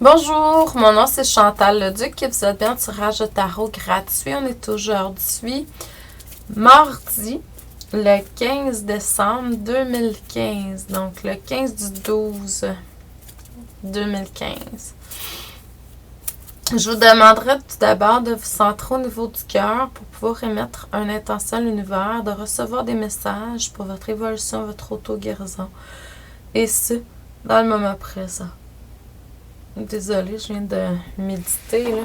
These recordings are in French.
Bonjour, mon nom c'est Chantal Leduc et vous êtes bien en tirage de tarot gratuit. On est aujourd'hui mardi le 15 décembre 2015, donc le 15 du 12 2015. Je vous demanderai tout d'abord de vous centrer au niveau du cœur pour pouvoir émettre une intention à l'univers, de recevoir des messages pour votre évolution, votre auto-guérison. Et ce, dans le moment présent. Désolée, je viens de méditer, là.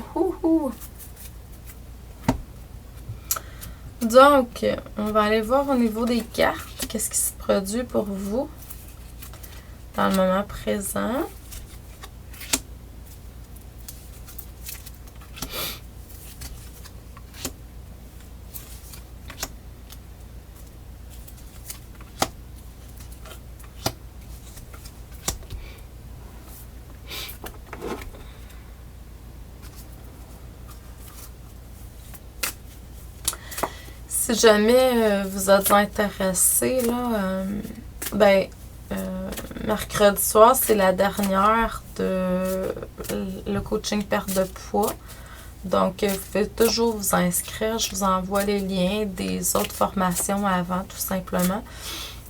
Donc, on va aller voir au niveau des cartes, qu'est-ce qui se produit pour vous dans le moment présent. Si jamais vous êtes intéressé, là, mercredi soir, c'est la dernière de le coaching perte de poids. Donc, vous pouvez toujours vous inscrire. Je vous envoie les liens des autres formations avant, tout simplement.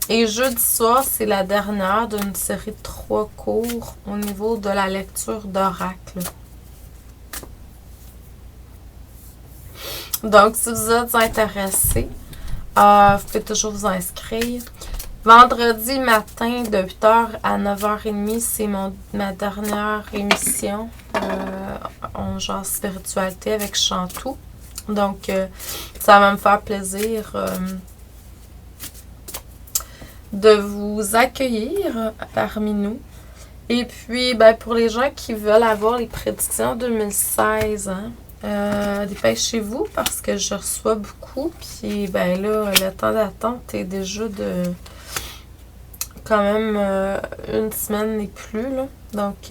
Et jeudi soir, c'est la dernière d'une série de 3 cours au niveau de la lecture d'oracle. Donc, si vous êtes intéressé, vous pouvez toujours vous inscrire. Vendredi matin, de 8h à 9h30, c'est ma dernière émission. On jase spiritualité avec Chantou. Donc, ça va me faire plaisir de vous accueillir parmi nous. Et puis, pour les gens qui veulent avoir les prédictions 2016, dépêchez-vous parce que je reçois beaucoup. Puis, là, le temps d'attente est déjà de quand même une semaine et plus, là. Donc,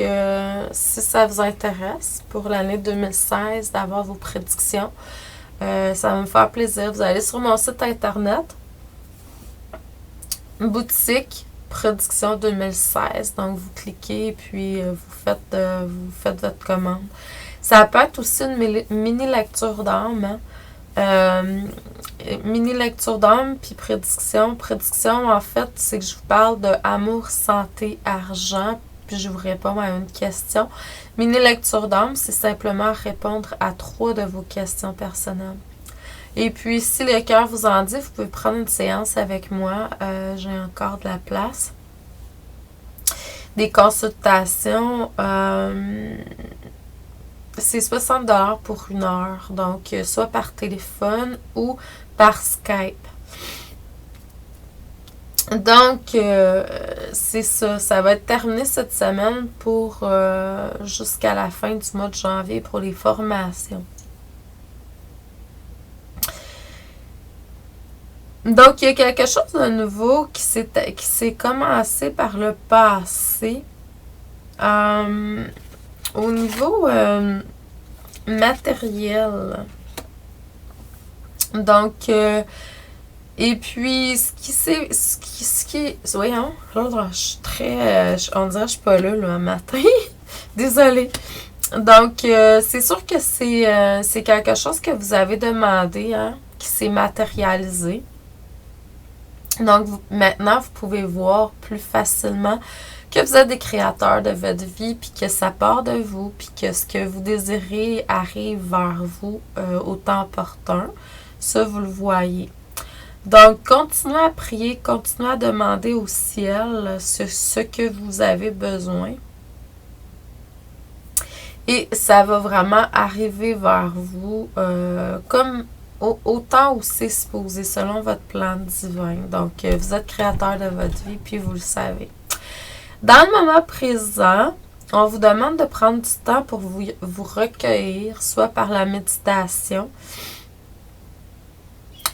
si ça vous intéresse pour l'année 2016 d'avoir vos prédictions, ça va me faire plaisir. Vous allez sur mon site internet, boutique prédiction 2016. Donc, vous cliquez et puis vous faites votre commande. Ça peut être aussi une mini lecture d'âme, mini lecture d'âme puis prédiction. Prédiction, en fait, c'est que je vous parle de amour, santé, argent, puis je vous réponds à une question. Mini lecture d'âme, c'est simplement répondre à 3 de vos questions personnelles. Et puis, si le cœur vous en dit, vous pouvez prendre une séance avec moi. J'ai encore de la place. Des consultations, c'est 60$ pour 1 heure. Donc, soit par téléphone ou par Skype. Donc, c'est ça. Ça va être terminé cette semaine pour jusqu'à la fin du mois de janvier pour les formations. Donc, il y a quelque chose de nouveau qui s'est commencé par le passé. Au niveau matériel. Donc, et puis, voyons, je suis très, on dirait que je suis pas là, le matin. Désolée. Donc, c'est sûr que c'est quelque chose que vous avez demandé, hein, qui s'est matérialisé. Donc, maintenant, vous pouvez voir plus facilement que vous êtes des créateurs de votre vie, puis que ça part de vous, puis que ce que vous désirez arrive vers vous au temps opportun. Ça, vous le voyez. Donc, continuez à prier, continuez à demander au ciel ce que vous avez besoin. Et ça va vraiment arriver vers vous comme au temps où c'est supposé, selon votre plan divin. Donc, vous êtes créateur de votre vie, puis vous le savez. Dans le moment présent, on vous demande de prendre du temps pour vous recueillir, soit par la méditation,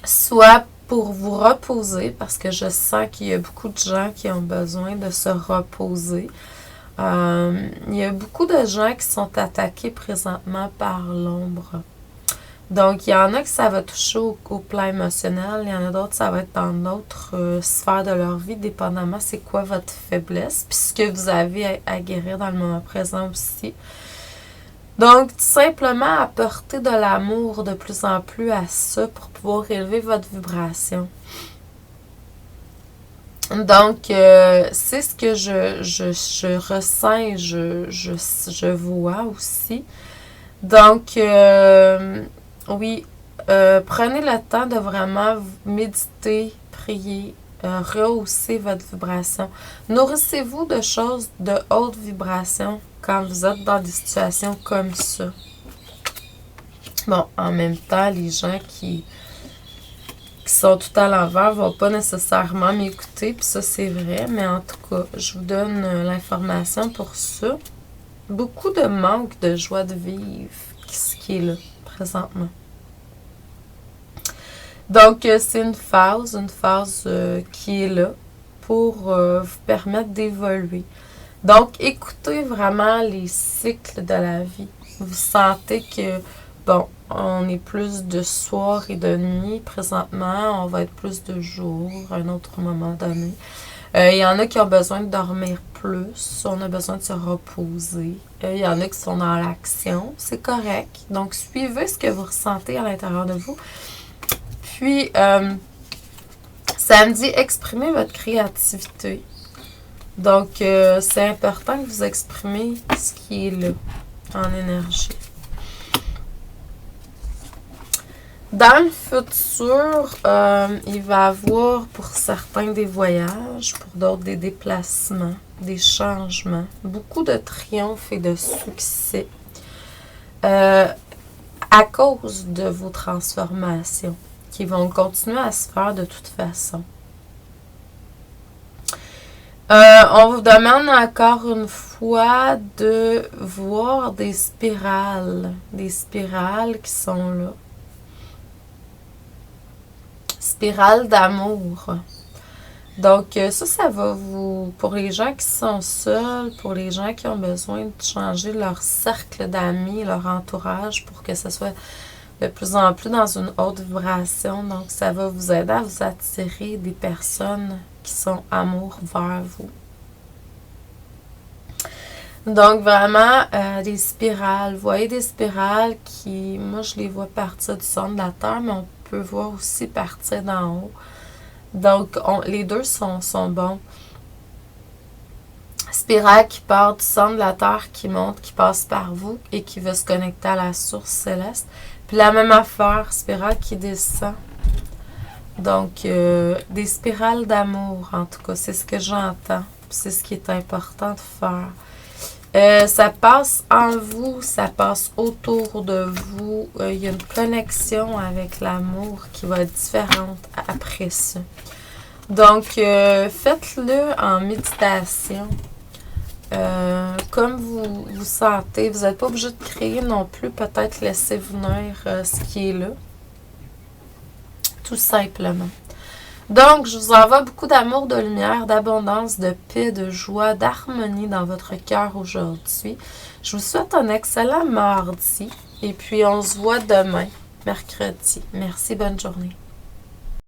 soit pour vous reposer, parce que je sens qu'il y a beaucoup de gens qui ont besoin de se reposer. Il y a beaucoup de gens qui sont attaqués présentement par l'ombre. Donc, il y en a que ça va toucher au plan émotionnel, il y en a d'autres, ça va être dans d'autres sphères de leur vie, dépendamment c'est quoi votre faiblesse, puis ce que vous avez à guérir dans le moment présent aussi. Donc, tout simplement apporter de l'amour de plus en plus à ça pour pouvoir élever votre vibration. Donc, c'est ce que je ressens et je vois aussi. Donc, oui, prenez le temps de vraiment méditer, prier, rehausser votre vibration. Nourrissez-vous de choses de haute vibration quand vous êtes dans des situations comme ça. Bon, en même temps, les gens qui sont tout à l'envers vont pas nécessairement m'écouter, puis ça c'est vrai, mais en tout cas, je vous donne l'information pour ça. Beaucoup de manque de joie de vivre, ce qui est là, présentement. Donc, c'est une phase qui est là pour vous permettre d'évoluer. Donc, écoutez vraiment les cycles de la vie. Vous sentez que, bon, on est plus de soir et de nuit présentement, on va être plus de jour à un autre moment donné. Il y en a qui ont besoin de dormir plus, on a besoin de se reposer. Il y en a qui sont dans l'action, c'est correct. Donc, suivez ce que vous ressentez à l'intérieur de vous. Puis, ça me dit exprimer votre créativité. Donc, c'est important que vous exprimez ce qui est là, en énergie. Dans le futur, il va y avoir pour certains des voyages, pour d'autres des déplacements, des changements, beaucoup de triomphes et de succès à cause de vos transformations qui vont continuer à se faire de toute façon. On vous demande encore une fois de voir des spirales qui sont là. Spirale d'amour. Donc, ça va vous... Pour les gens qui sont seuls, pour les gens qui ont besoin de changer leur cercle d'amis, leur entourage, pour que ce soit de plus en plus dans une haute vibration. Donc, ça va vous aider à vous attirer des personnes qui sont amour vers vous. Donc, vraiment, des spirales. Vous voyez des spirales qui, moi, je les vois partir du centre de la Terre, mais on peut voir aussi partir d'en haut. Donc, les deux sont bons. Spirale qui part du centre de la Terre, qui monte, qui passe par vous et qui va se connecter à la source céleste. Puis la même affaire, spirale qui descend. Donc, des spirales d'amour, en tout cas, c'est ce que j'entends. C'est ce qui est important de faire. Ça passe en vous, ça passe autour de vous. Il y a une connexion avec l'amour qui va être différente après ça. Donc, faites-le en méditation. Comme vous sentez, vous n'êtes pas obligé de créer non plus. Peut-être laisser venir ce qui est là. Tout simplement. Donc, je vous envoie beaucoup d'amour, de lumière, d'abondance, de paix, de joie, d'harmonie dans votre cœur aujourd'hui. Je vous souhaite un excellent mardi et puis on se voit demain, mercredi. Merci, bonne journée.